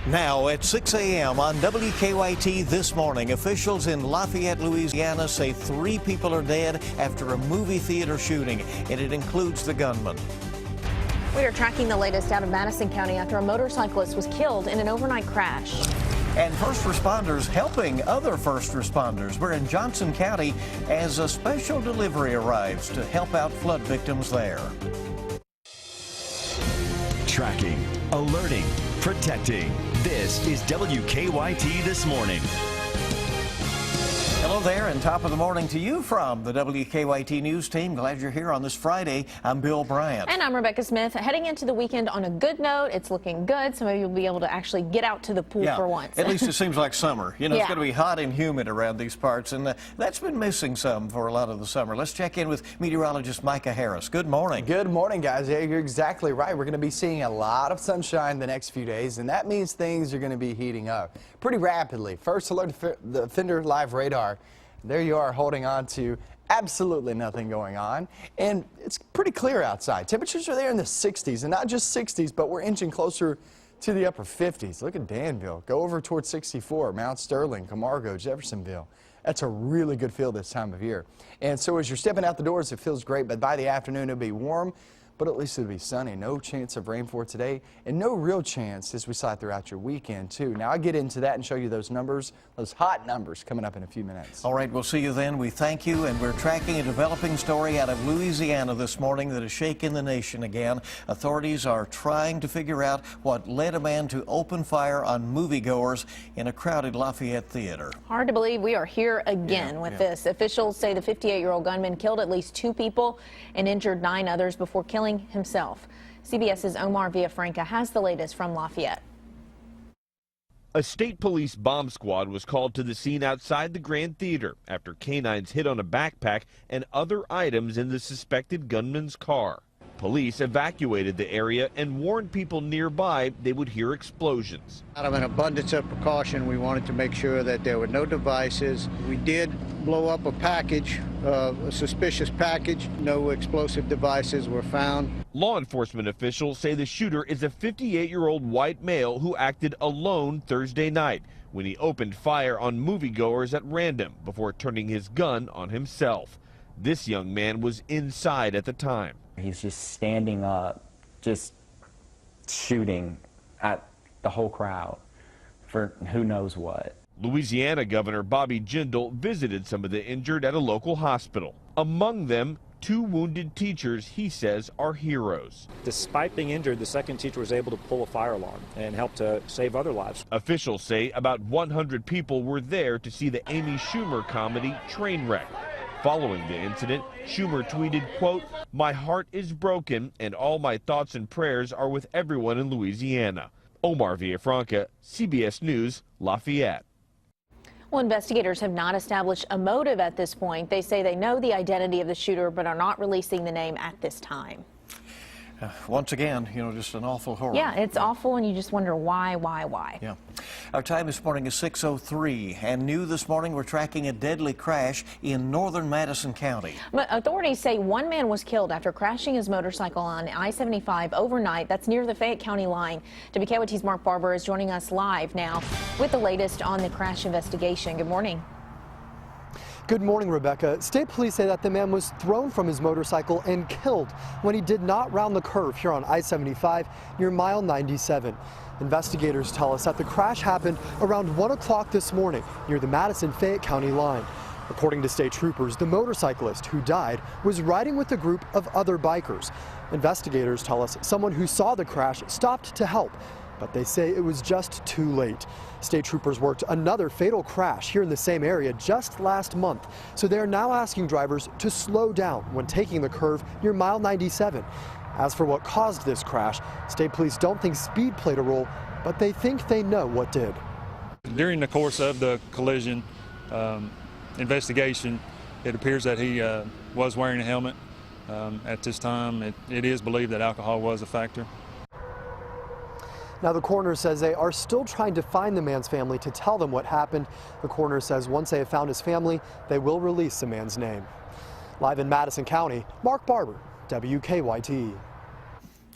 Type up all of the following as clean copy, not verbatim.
Now at 6 a.m. on WKYT this morning, officials in Lafayette, Louisiana say 3 people are dead after a movie theater shooting, and it includes the gunman. We are tracking the latest out of Madison County after a motorcyclist was killed in an overnight crash. And first responders helping other first responders. We're in Johnson County as a special delivery arrives to help out flood victims there. Tracking, alerting, protecting. This is WKYT This Morning. Hello there, and top of the morning to you from the WKYT News team. Glad you're here on this Friday. I'm Bill Bryant. And I'm Rebecca Smith. Heading into the weekend on a good note. It's looking good, so maybe you'll be able to actually get out to the pool for once. At least it seems like summer. You know, Yeah. It's going to be hot and humid around these parts, and that's been missing some for a lot of the summer. Let's check in with meteorologist Micah Harris. Good morning. Good morning, guys. Yeah, you're exactly right. We're going to be seeing a lot of sunshine the next few days, and that means things are going to be heating up pretty rapidly. First alert, the Fender Live radar. There you are holding on to absolutely nothing going on, and it's pretty clear outside. Temperatures are there in the 60s, and not just 60s, but we're inching closer to the upper 50s. Look at Danville. Go over towards 64, Mount Sterling, Camargo, Jeffersonville. That's a really good feel this time of year. And so as you're stepping out the doors, it feels great, but by the afternoon it'll be warm, but at least it'll be sunny. No chance of rain for today, and no real chance as we slide throughout your weekend, too. Now, I'll get into that and show you those numbers, those hot numbers, coming up in a few minutes. All right, we'll see you then. We thank you, and we're tracking a developing story out of Louisiana this morning that is shaking the nation again. Authorities are trying to figure out what led a man to open fire on moviegoers in a crowded Lafayette theater. Hard to believe we are here again with this. Officials say the 58-year-old gunman killed at least 2 people and injured 9 others before killing himself. CBS's Omar Villafranca has the latest from Lafayette. A state police bomb squad was called to the scene outside the Grand Theater after canines hit on a backpack and other items in the suspected gunman's car. Police evacuated the area and warned people nearby they would hear explosions. Out of an abundance of precaution, we wanted to make sure that there were no devices. We did blow up a package, a suspicious package. No explosive devices were found. Law enforcement officials say the shooter is a 58-year-old white male who acted alone Thursday night when he opened fire on moviegoers at random before turning his gun on himself. This young man was inside at the time. He's just standing up, just shooting at the whole crowd for who knows what. Louisiana Governor Bobby Jindal visited some of the injured at a local hospital. Among them, 2 wounded teachers he says are heroes. Despite being injured, the second teacher was able to pull a fire alarm and help to save other lives. Officials say about 100 people were there to see the Amy Schumer comedy Trainwreck. Following the incident, Schumer tweeted, quote, "My heart is broken and all my thoughts and prayers are with everyone in Louisiana." Omar Villafranca, CBS News, Lafayette. Well, investigators have not established a motive at this point. They say they know the identity of the shooter but are not releasing the name at this time. Once again, you know, just an awful horror. Yeah, it's awful, and you just wonder why. Yeah. Our time this morning is 6:03, and new this morning, we're tracking a deadly crash in northern Madison County. But authorities say 1 man was killed after crashing his motorcycle on I-75 overnight. That's near the Fayette County line. WKYT's Mark Barber is joining us live now with the latest on the crash investigation. Good morning. Good morning, Rebecca. State police say that the man was thrown from his motorcycle and killed when he did not round the curve here on I-75 near mile 97. Investigators tell us that the crash happened around 1 o'clock this morning near the Madison-Fayette County line. According to state troopers, the motorcyclist who died was riding with a group of other bikers. Investigators tell us someone who saw the crash stopped to help, but they say it was just too late. State troopers worked another fatal crash here in the same area just last month, so they are now asking drivers to slow down when taking the curve near mile 97. As for what caused this crash, state police don't think speed played a role, but they think they know what did. During the course of the collision investigation, it appears that he was wearing a helmet. At this time, it is believed that alcohol was a factor. Now, the coroner says they are still trying to find the man's family to tell them what happened. The coroner says once they have found his family, they will release the man's name. Live in Madison County, Mark Barber, WKYT.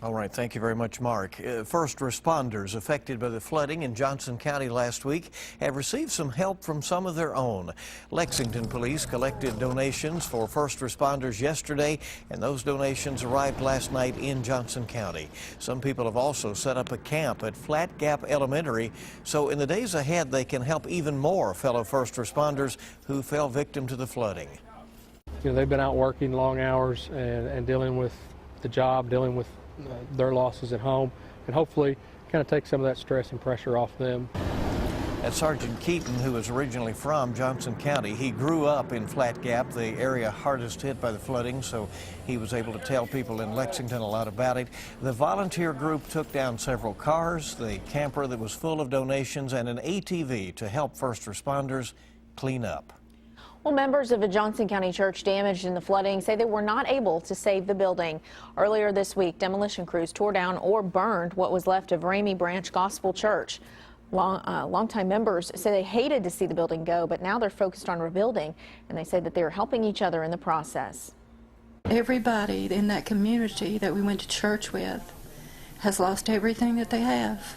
All right, thank you very much, Mark. First responders affected by the flooding in Johnson County last week have received some help from some of their own. Lexington police collected donations for first responders yesterday, and those donations arrived last night in Johnson County. Some people have also set up a camp at Flat Gap Elementary, so in the days ahead they can help even more fellow first responders who fell victim to the flooding. You know, they've been out working long hours and dealing with the job, dealing with their losses at home, and hopefully kind of take some of that stress and pressure off them. That's Sergeant Keaton, who is originally from Johnson County. He grew up in Flat Gap, the area hardest hit by the flooding, so he was able to tell people in Lexington a lot about it. The volunteer group took down several cars, the camper that was full of donations, and an ATV to help first responders clean up. Well, members of a Johnson County church damaged in the flooding say they were not able to save the building. Earlier this week, demolition crews tore down or burned what was left of Ramey Branch Gospel Church. Longtime members say they hated to see the building go, but now they're focused on rebuilding, and they say that they're helping each other in the process. Everybody in that community that we went to church with has lost everything that they have,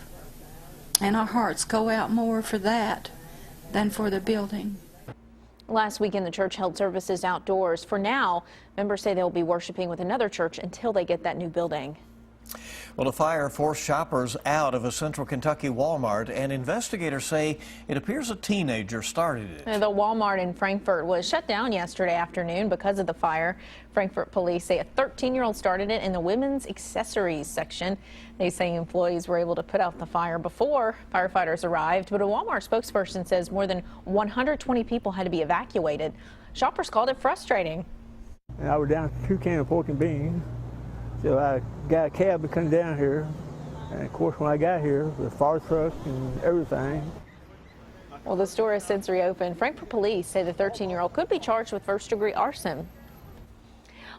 and our hearts go out more for that than for the building. Last weekend, the church held services outdoors. For now, members say they'll be worshiping with another church until they get that new building. Well, a fire forced shoppers out of a central Kentucky Walmart, and investigators say it appears a teenager started it. The Walmart in Frankfort was shut down yesterday afternoon because of the fire. Frankfort police say a 13-year-old started it in the women's accessories section. They say employees were able to put out the fire before firefighters arrived, but a Walmart spokesperson says more than 120 people had to be evacuated. Shoppers called it frustrating. And I was down 2 cans of pork and beans. So I got a cab to come down here, and of course when I got here, the fire truck and everything. Well, the store has since reopened. Frankfort police say the 13-year-old could be charged with first-degree arson.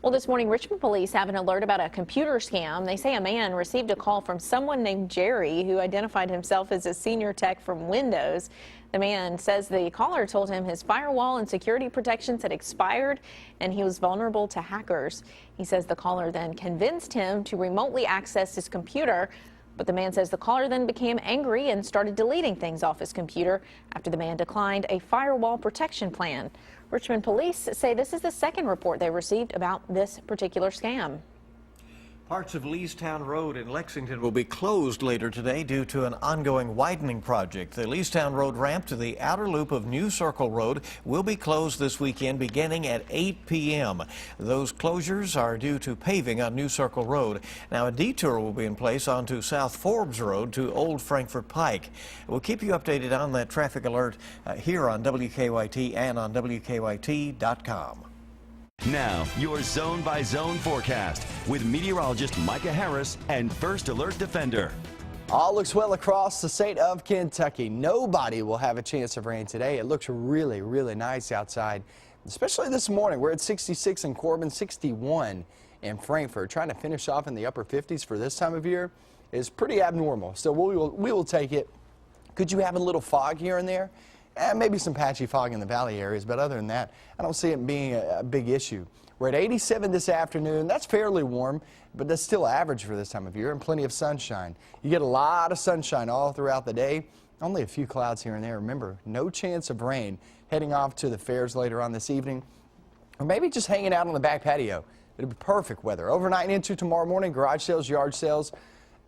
Well, this morning, Richmond police have an alert about a computer scam. They say a man received a call from someone named Jerry who identified himself as a senior tech from Windows. The man says the caller told him his firewall and security protections had expired and he was vulnerable to hackers. He says the caller then convinced him to remotely access his computer, but the man says the caller then became angry and started deleting things off his computer after the man declined a firewall protection plan. Richmond police say this is the second report they received about this particular scam. Parts of Leestown Road in Lexington will be closed later today due to an ongoing widening project. The Leestown Road ramp to the outer loop of New Circle Road will be closed this weekend beginning at 8 p.m. Those closures are due to paving on New Circle Road. Now, a detour will be in place onto South Forbes Road to Old Frankfort Pike. We'll keep you updated on that traffic alert here on WKYT and on WKYT.com. Now, your zone-by-zone forecast with meteorologist Micah Harris and First Alert Defender. All looks well across the state of Kentucky. Nobody will have a chance of rain today. It looks really, really nice outside, especially this morning. We're at 66 in Corbin, 61 in Frankfort. Trying to finish off in the upper 50s for this time of year is pretty abnormal. So we will take it. Could you have a little fog here and there? Maybe some patchy fog in the valley areas, but other than that, I don't see it being a big issue. We're at 87 this afternoon. That's fairly warm, but that's still average for this time of year, and plenty of sunshine. You get a lot of sunshine all throughout the day. Only a few clouds here and there. Remember, no chance of rain. Heading off to the fairs later on this evening, or maybe just hanging out on the back patio. It'll be perfect weather. Overnight and into tomorrow morning, garage sales, yard sales,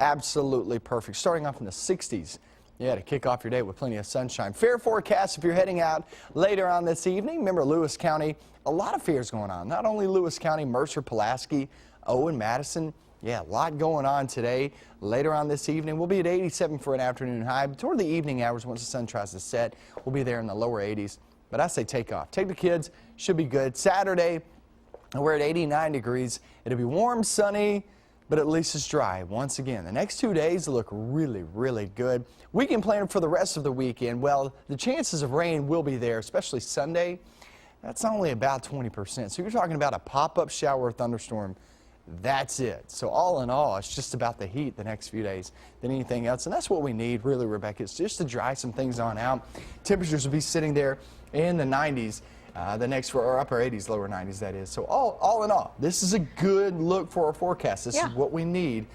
absolutely perfect. Starting off in the 60s. Yeah, to kick off your day with plenty of sunshine. Fair forecast if you're heading out later on this evening. Remember, Lewis County, a lot of fairs going on. Not only Lewis County, Mercer, Pulaski, Owen, Madison. Yeah, a lot going on today. Later on this evening, we'll be at 87 for an afternoon high. Toward the evening hours, once the sun tries to set, we'll be there in the lower 80s. But I say take off. Take the kids. Should be good. Saturday, we're at 89 degrees. It'll be warm, sunny, but at least it's dry. Once again, the next 2 days look really, really good. Weekend planning for the rest of the weekend. Well, the chances of rain will be there, especially Sunday. That's only about 20%. So you're talking about a pop-up shower or thunderstorm. That's it. So all in all, it's just about the heat the next few days than anything else. And that's what we need, really, Rebecca, is just to dry some things on out. Temperatures will be sitting there in the 90s. The next, or upper 80s, lower 90s, that is. So all in all, this is a good look for our forecast. This is what we need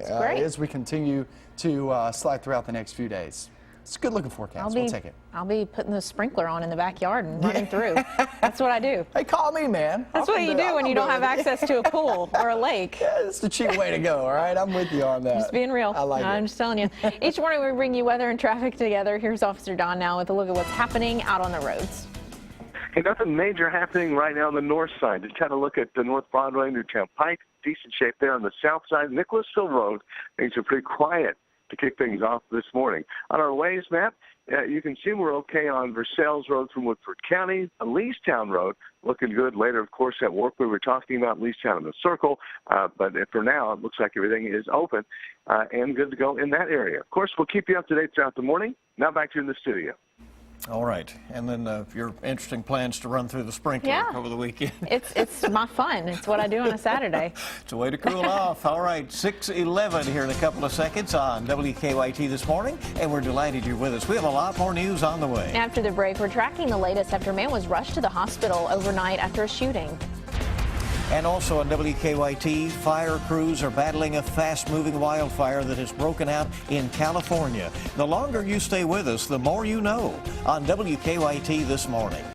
great. as we continue to slide throughout the next few days. It's a good looking forecast. We'll take it. I'll be putting the sprinkler on in the backyard and running through. That's what I do. Hey, call me, man. That's what you do when you don't have access to a pool or a lake. Yeah, it's the cheap way to go, all right? I'm with you on that. Just being real. I like it. I'm just telling you. Each morning we bring you weather and traffic together. Here's Officer Don now with a look at what's happening out on the roads. Hey, nothing major happening right now on the north side. Just had a look at the North Broadway, Newtown Pike. Decent shape there on the south side. Nicholasville Road, things are pretty quiet to kick things off this morning. On our ways map, you can see we're okay on Versailles Road from Woodford County. On Leestown Road, looking good. Later, of course, that work we were talking about, Leestown in the Circle. But for now, it looks like everything is open and good to go in that area. Of course, we'll keep you up to date throughout the morning. Now back to you in the studio. All right, and then your interesting plans to run through the sprinkler over the weekend. It's my fun. It's what I do on a Saturday. It's a way to cool off. All right, 6:11 here in a couple of seconds on WKYT This Morning, and we're delighted you're with us. We have a lot more news on the way. After the break, we're tracking the latest after a man was rushed to the hospital overnight after a shooting. And also on WKYT, fire crews are battling a fast-moving wildfire that has broken out in California. The longer you stay with us, the more you know on WKYT This Morning.